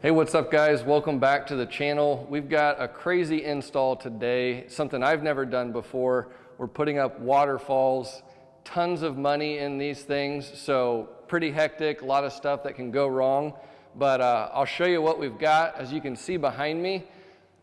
Hey, what's up guys? Welcome back to the channel. We've got a crazy install today, something I've never done before. We're putting up waterfalls, tons of money in these things, so pretty hectic, a lot of stuff that can go wrong. But I'll show you what we've got. As you can see behind me,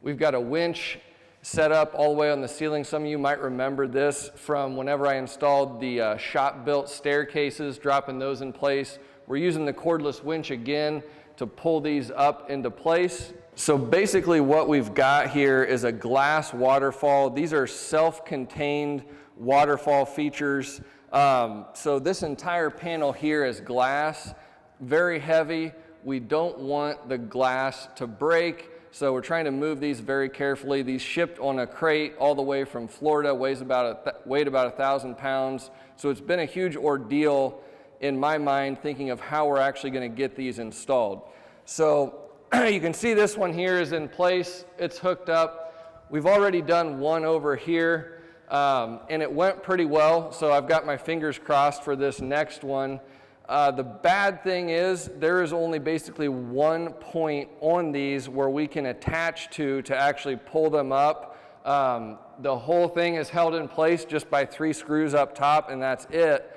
we've got a winch set up all the way on the ceiling. Some of you might remember this from whenever I installed the shop-built staircases, dropping those in place. We're using the cordless winch again to pull these up into place. So basically what we've got here is a glass waterfall. These are self-contained waterfall features. So this entire panel here is glass, very heavy. We don't want the glass to break, so we're trying to move these very carefully. These shipped on a crate all the way from Florida, weighed about 1,000 pounds. So it's been a huge ordeal in my mind, thinking of how we're actually going to get these installed. So you can see this one here is in place. It's hooked up. We've already done one over here, and it went pretty well. So I've got my fingers crossed for this next one. The bad thing is there is only basically one point on these where we can attach to actually pull them up. The whole thing is held in place just by 3 screws up top, and that's it.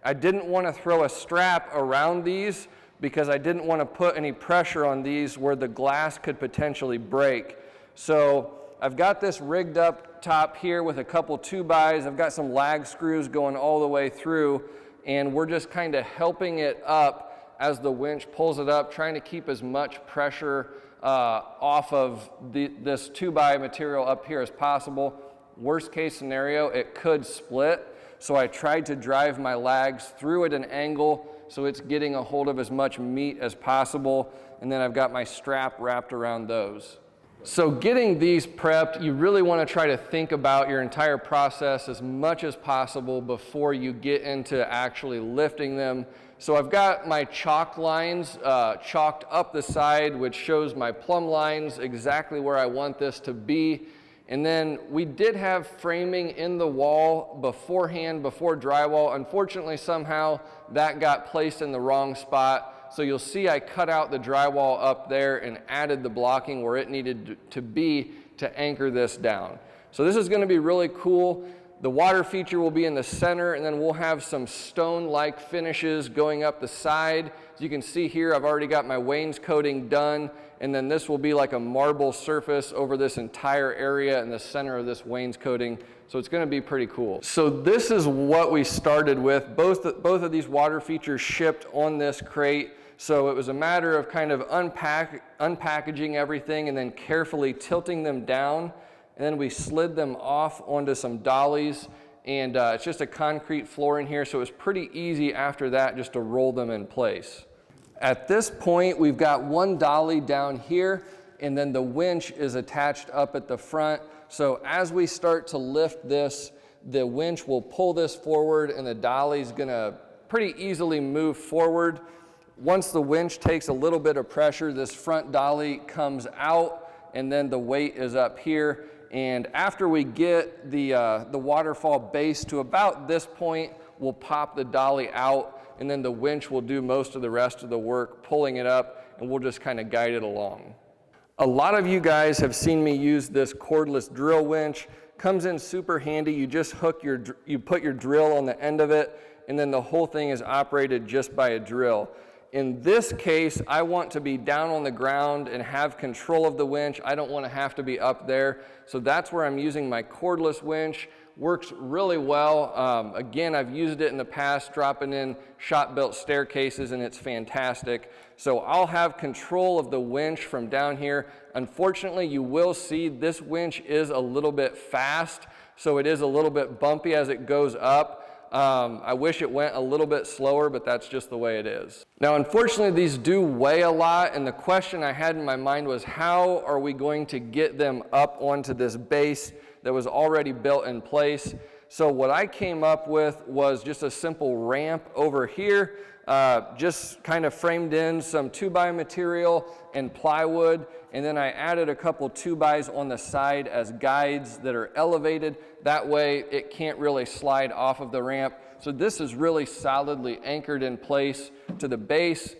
I didn't want to throw a strap around these because I didn't want to put any pressure on these where the glass could potentially break. So I've got this rigged up top here with a couple 2x. I've got some lag screws going all the way through, and we're just kind of helping it up as the winch pulls it up, trying to keep as much pressure off of this 2x material up here as possible. Worst case scenario, it could split. So I tried to drive my lags through at an angle so it's getting a hold of as much meat as possible. And then I've got my strap wrapped around those. So getting these prepped, you really want to try to think about your entire process as much as possible before you get into actually lifting them. So I've got my chalk lines chalked up the side, which shows my plumb lines, exactly where I want this to be. And then we did have framing in the wall beforehand, before drywall. Unfortunately, somehow that got placed in the wrong spot. So you'll see I cut out the drywall up there and added the blocking where it needed to be to anchor this down. So this is going to be really cool. The water feature will be in the center, and then we'll have some stone-like finishes going up the side. As you can see here, I've already got my wainscoting done, and then this will be like a marble surface over this entire area in the center of this wainscoting. So it's going to be pretty cool. So this is what we started with. Both of these water features shipped on this crate. So it was a matter of kind of unpackaging everything and then carefully tilting them down. And then we slid them off onto some dollies, and it's just a concrete floor in here, so it was pretty easy after that just to roll them in place. At this point, we've got one dolly down here, and then the winch is attached up at the front. So as we start to lift this, the winch will pull this forward, and the dolly's gonna pretty easily move forward. Once the winch takes a little bit of pressure, this front dolly comes out, and then the weight is up here. And after we get the waterfall base to about this point, we'll pop the dolly out, and then the winch will do most of the rest of the work, pulling it up, and we'll just kind of guide it along. A lot of you guys have seen me use this cordless drill winch. Comes in super handy. You just put your drill on the end of it, and then the whole thing is operated just by a drill. In this case, I want to be down on the ground and have control of the winch. I don't want to have to be up there. So that's where I'm using my cordless winch. Works really well. Again, I've used it in the past, dropping in shop-built staircases, and it's fantastic. So I'll have control of the winch from down here. Unfortunately, you will see this winch is a little bit fast, so it is a little bit bumpy as it goes up. I wish it went a little bit slower, but that's just the way it is. Now, unfortunately, these do weigh a lot, and the question I had in my mind was, how are we going to get them up onto this base that was already built in place? So what I came up with was just a simple ramp over here, just kind of framed in some 2x material and plywood, and then I added a couple 2x's on the side as guides that are elevated. That way it can't really slide off of the ramp. So this is really solidly anchored in place to the base.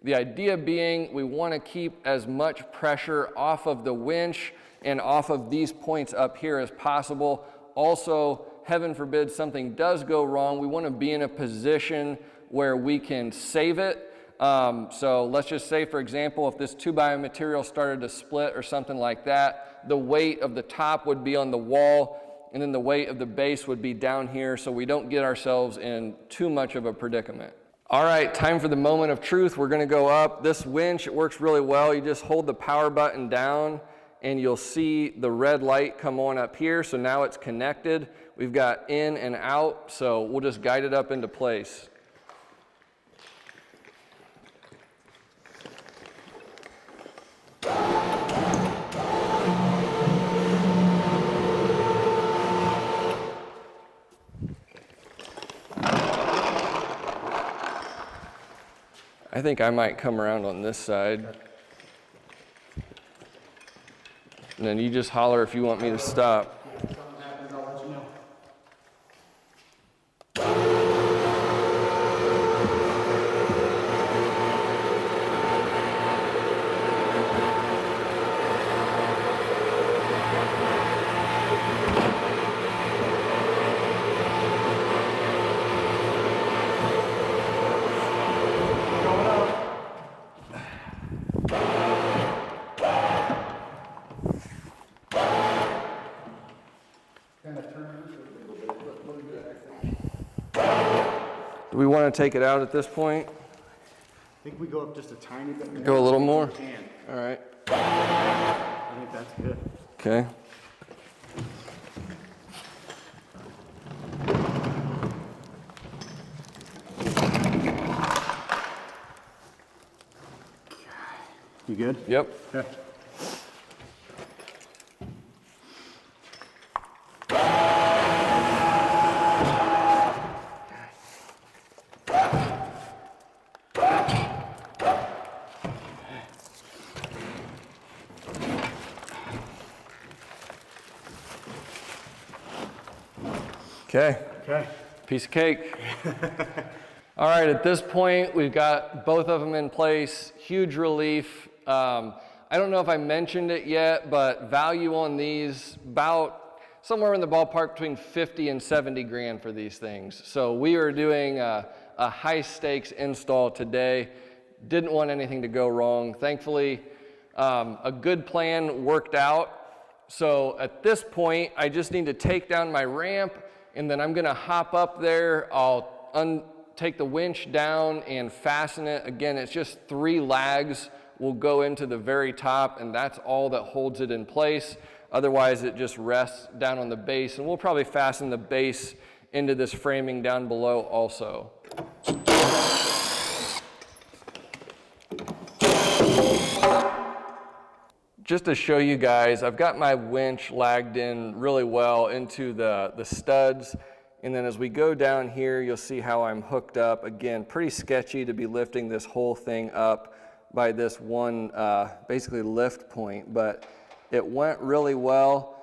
The idea being we want to keep as much pressure off of the winch and off of these points up here as possible. Also, heaven forbid something does go wrong, we want to be in a position where we can save it. So let's just say, for example, if this 2x material started to split or something like that, the weight of the top would be on the wall, and then the weight of the base would be down here, so we don't get ourselves in too much of a predicament. All right, time for the moment of truth. We're going to go up. This winch, it works really well. You just hold the power button down, and you'll see the red light come on up here. So now it's connected. We've got in and out, so we'll just guide it up into place. I think I might come around on this side. And then you just holler if you want me to stop. If something happens, I'll let you know. Do we want to take it out at this point? I think we go up just a tiny bit more. Go a little more? Can. All right. I think that's good. Okay. You good? Yep. Okay. Okay. Okay. Piece of cake. All right, at this point, we've got both of them in place. Huge relief. I don't know if I mentioned it yet, but value on these, about somewhere in the ballpark between 50 and 70 grand for these things. So we are doing a high stakes install today. Didn't want anything to go wrong. Thankfully, a good plan worked out. So at this point, I just need to take down my ramp, and then I'm gonna hop up there. I'll take the winch down and fasten it. Again, it's just 3 lags will go into the very top, and that's all that holds it in place. Otherwise, it just rests down on the base, and we'll probably fasten the base into this framing down below also. Just to show you guys, I've got my winch lagged in really well into the studs. And then as we go down here, you'll see how I'm hooked up. Again, pretty sketchy to be lifting this whole thing up by this one basically lift point, but it went really well,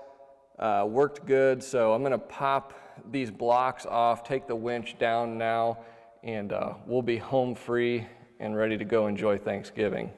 worked good. So I'm gonna pop these blocks off, take the winch down now, and we'll be home free and ready to go enjoy Thanksgiving.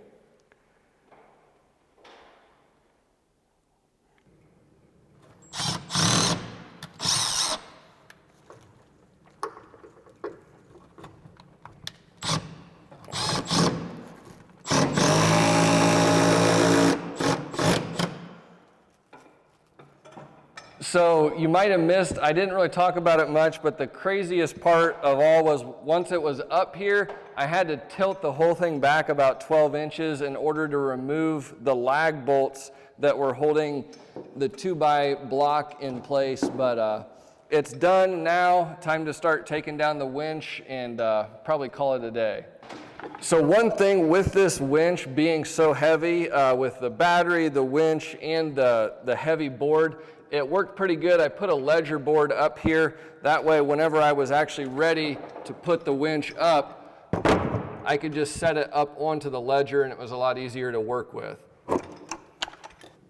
So you might have missed, I didn't really talk about it much, but the craziest part of all was once it was up here, I had to tilt the whole thing back about 12 inches in order to remove the lag bolts that were holding the 2x block in place. But it's done now. Time to start taking down the winch and probably call it a day. So one thing with this winch being so heavy, with the battery, the winch, and the heavy board, it worked pretty good. I put a ledger board up here. That way, whenever I was actually ready to put the winch up, I could just set it up onto the ledger, and it was a lot easier to work with.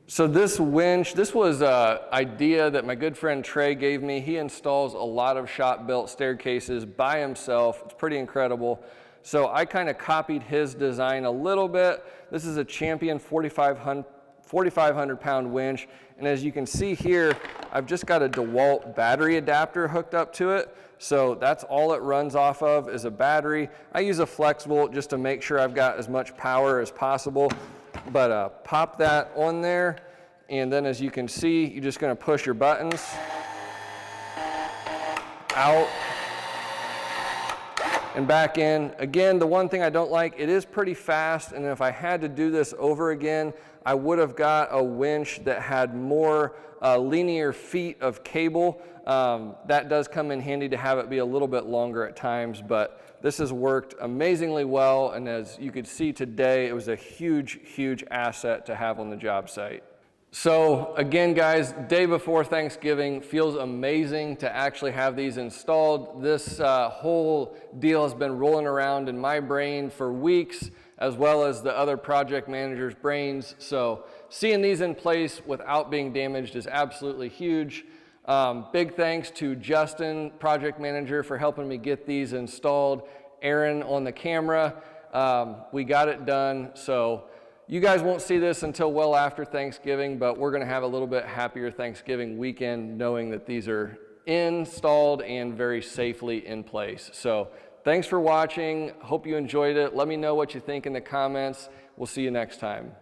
So this winch, this was an idea that my good friend Trey gave me. He installs a lot of shop-built staircases by himself. It's pretty incredible. So I kind of copied his design a little bit. This is a Champion 4,500 pound winch. And as you can see here, I've just got a DeWalt battery adapter hooked up to it. So that's all it runs off of is a battery. I use a flexible just to make sure I've got as much power as possible. But pop that on there. And then as you can see, you're just gonna push your buttons out and back in. Again, the one thing I don't like, it is pretty fast, and if I had to do this over again, I would have got a winch that had more linear feet of cable. That does come in handy to have it be a little bit longer at times, but this has worked amazingly well, and as you could see today, it was a huge, huge asset to have on the job site. So again, guys, day before Thanksgiving, feels amazing to actually have these installed. This whole deal has been rolling around in my brain for weeks, as well as the other project managers' brains. So seeing these in place without being damaged is absolutely huge. Big thanks to Justin, project manager, for helping me get these installed. Aaron on the camera. We got it done. So you guys won't see this until well after Thanksgiving, but we're gonna have a little bit happier Thanksgiving weekend knowing that these are installed and very safely in place. So thanks for watching. Hope you enjoyed it. Let me know what you think in the comments. We'll see you next time.